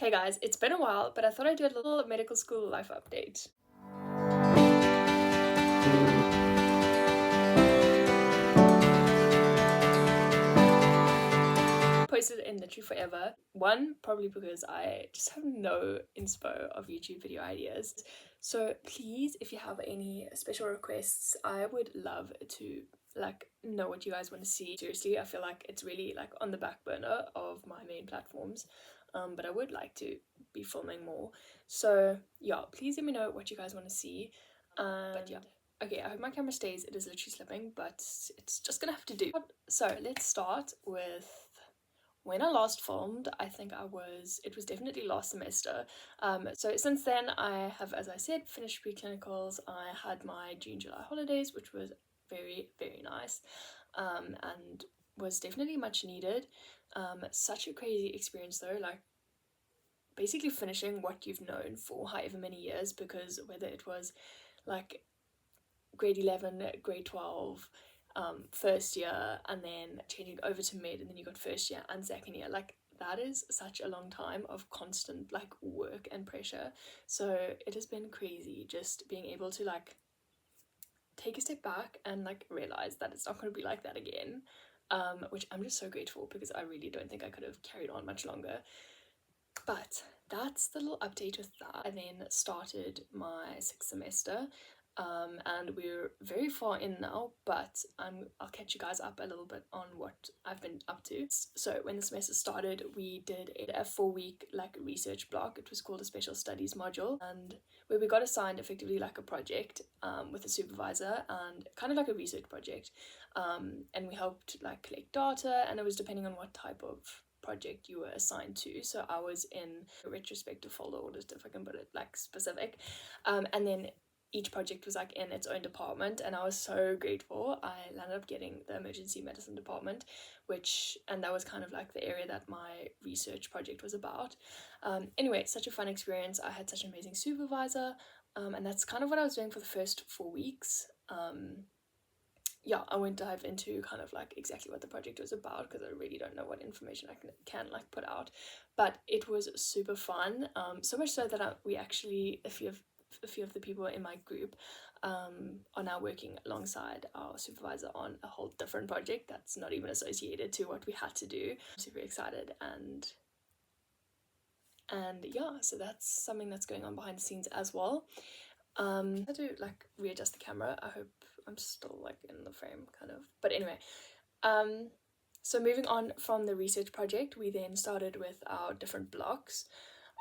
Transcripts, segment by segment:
Okay guys, it's been a while, but I thought I'd do a little medical school life update. Posted in literally forever. One, probably because I just have no inspo of YouTube video ideas. So please, if you have any special requests, I would love to know what you guys want to see. Seriously, I feel like it's really on the back burner of my main platforms. But I would like to be filming more. So yeah, please let me know what you guys want to see. But yeah. Okay, I hope my camera stays. It is literally slipping, but it's just gonna have to do. So let's start with when I last filmed. I think it was definitely last semester. So since then I have, as I said, finished preclinicals. I had my June-July holidays, which was very, very nice, and was definitely much needed. Such a crazy experience though, basically finishing what you've known for however many years, because whether it was grade 11, grade 12, first year, and then changing over to mid, and then you got first year and second year, that is such a long time of constant work and pressure. So it has been crazy just being able to take a step back and realize that it's not going to be like that again, which I'm just so grateful, because I really don't think I could have carried on much longer. But that's the little update with that. I then started my 6th semester, and we're very far in now, but I'll catch you guys up a little bit on what I've been up to. So when the semester started, we did a 4-week research block. It was called a special studies module, and where we got assigned effectively a project with a supervisor, and kind of a research project, and we helped collect data, and it was depending on what type of project you were assigned to. So I was in a retrospective folder, or just if I can put it specific, and then each project was in its own department, and I was so grateful. I landed up getting the emergency medicine department, and that was kind of the area that my research project was about. Anyway, such a fun experience. I had such an amazing supervisor, and that's kind of what I was doing for the first 4 weeks. Yeah, I won't dive into kind of exactly what the project was about, because I really don't know what information I can put out, but it was super fun. So much so that we actually, a few of the people in my group are now working alongside our supervisor on a whole different project that's not even associated to what we had to do. I'm super excited, and yeah, so that's something that's going on behind the scenes as well. I had to readjust the camera. I hope I'm still in the frame kind of, but anyway, so moving on from the research project, we then started with our different blocks,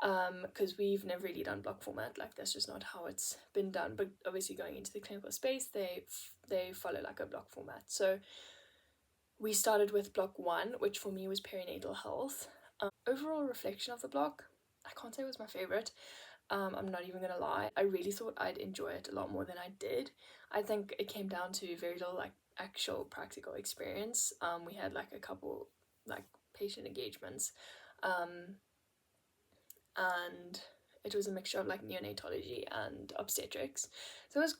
because we've never really done block format. That's just not how it's been done, but obviously going into the clinical space, they follow a block format. So we started with block 1, which for me was perinatal health. Overall reflection of the block, I can't say it was my favorite. I'm not even gonna lie, I really thought I'd enjoy it a lot more than I did. I think it came down to very little actual practical experience. We had a couple patient engagements, and it was a mixture of neonatology and obstetrics. So it was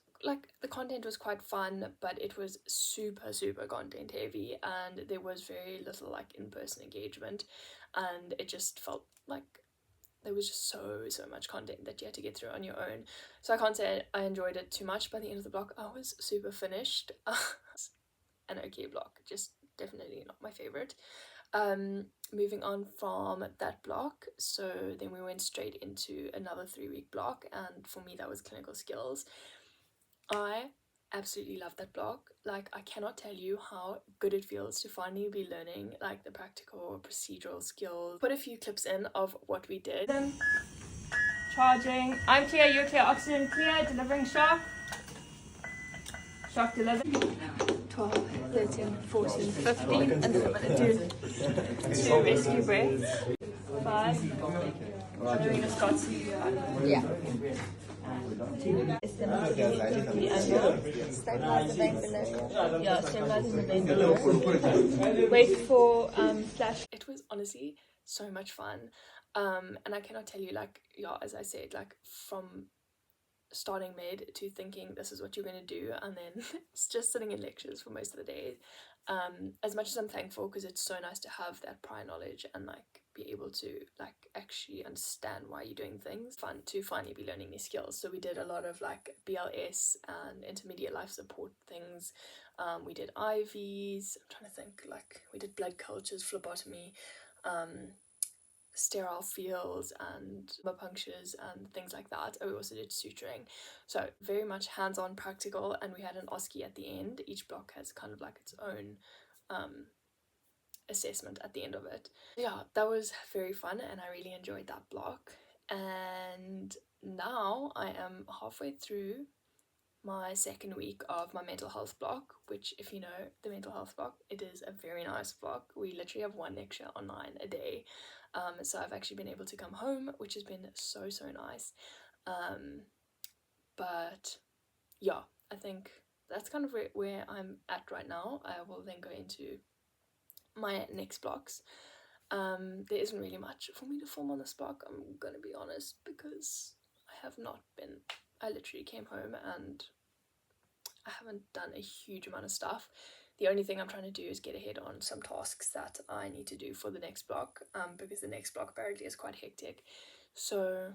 the content was quite fun, but it was super content heavy, and there was very little in-person engagement, and it just felt there was just so much content that you had to get through on your own. So I can't say I enjoyed it too much. By the end of the block, I was super finished. An okay block, just definitely not my favorite. Moving on from that block, so then we went straight into another 3-week block, and for me that was clinical skills. I absolutely love that block. I cannot tell you how good it feels to finally be learning the practical procedural skills. Put a few clips in of what we did. Charging. I'm clear, you're clear. Oxygen clear. Delivering shock. Shock delivered. 12, 13, 14, 15, and then I'm going to do 2 rescue breaths. 5. Doing a Scott CPR. Yeah. Stabilize the vein below. Yeah, stabilizing the vein below. Wait for flash. It was honestly so much fun. And I cannot tell you, yeah, as I said, from starting mid to thinking this is what you're going to do, and then it's just sitting in lectures for most of the day. As much as I'm thankful, because it's so nice to have that prior knowledge and be able to like actually understand why you're doing things. Fun to finally be learning these skills. So we did a lot of like BLS and intermediate life support things. We did IVs. I'm trying to think, like we did blood cultures, phlebotomy, sterile fields and punctures and things like that. We also did suturing, so very much hands-on, practical, and we had an OSCE at the end. Each block has kind of like its own assessment at the end of it. Yeah, that was very fun and I really enjoyed that block. And now I am halfway through my second week of my mental health block, which, if you know the mental health block, it is a very nice block. We literally have one lecture online a day. So I've actually been able to come home, which has been so nice. But yeah, I think that's kind of where I'm at right now. I will then go into my next blocks. There isn't really much for me to film on this block, I'm gonna be honest, because I literally came home and I haven't done a huge amount of stuff. The only thing I'm trying to do is get ahead on some tasks that I need to do for the next block, because the next block apparently is quite hectic. So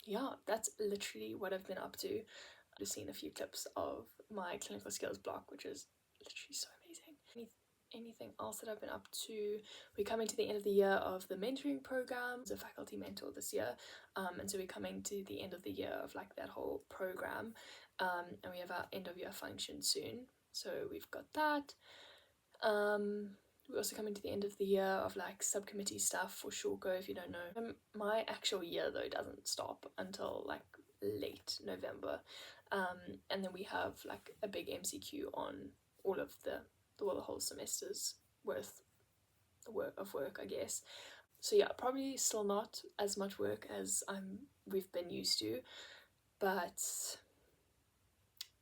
yeah, that's literally what I've been up to. I've just seen a few clips of my clinical skills block, which is literally so amazing. Anything else that I've been up to? We're coming to the end of the year of the mentoring program. As a faculty mentor this year, and so we're coming to the end of the year of like that whole program, and we have our end of year function soon, so we've got that. We're also coming to the end of the year of like subcommittee stuff for Shortgo, if you don't know. My actual year though doesn't stop until like late November, and then we have like a big MCQ on all of the whole semester's worth of work, I guess. So yeah, probably still not as much work as we've been used to, but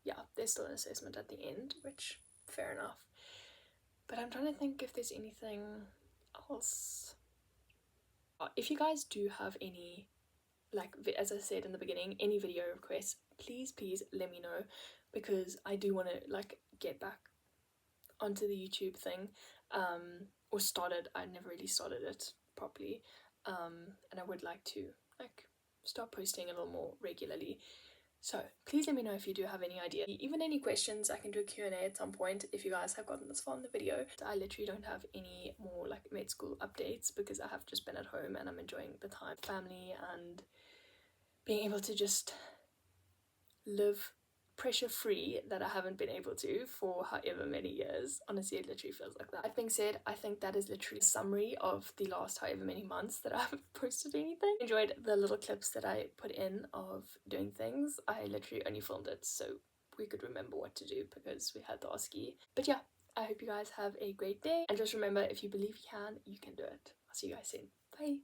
yeah, there's still an assessment at the end, which fair enough. But I'm trying to think if there's anything else. If you guys do have any, like as I said in the beginning, any video requests, please let me know, because I do want to like get back onto the YouTube thing, or started. I never really started it properly, and I would like to like start posting a little more regularly. So please let me know if you do have any idea, even any questions. I can do a Q&A at some point if you guys have gotten this far in the video. I literally don't have any more like med school updates because I have just been at home and I'm enjoying the time, family, and being able to just live pressure free that I haven't been able to for however many years. Honestly, it literally feels like that. That being said, I think that is literally a summary of the last however many months that I haven't posted anything. Enjoyed the little clips that I put in of doing things. I literally only filmed it so we could remember what to do because we had the OSCE. But yeah, I hope you guys have a great day, and just remember, if you believe you can do it. I'll see you guys soon. Bye.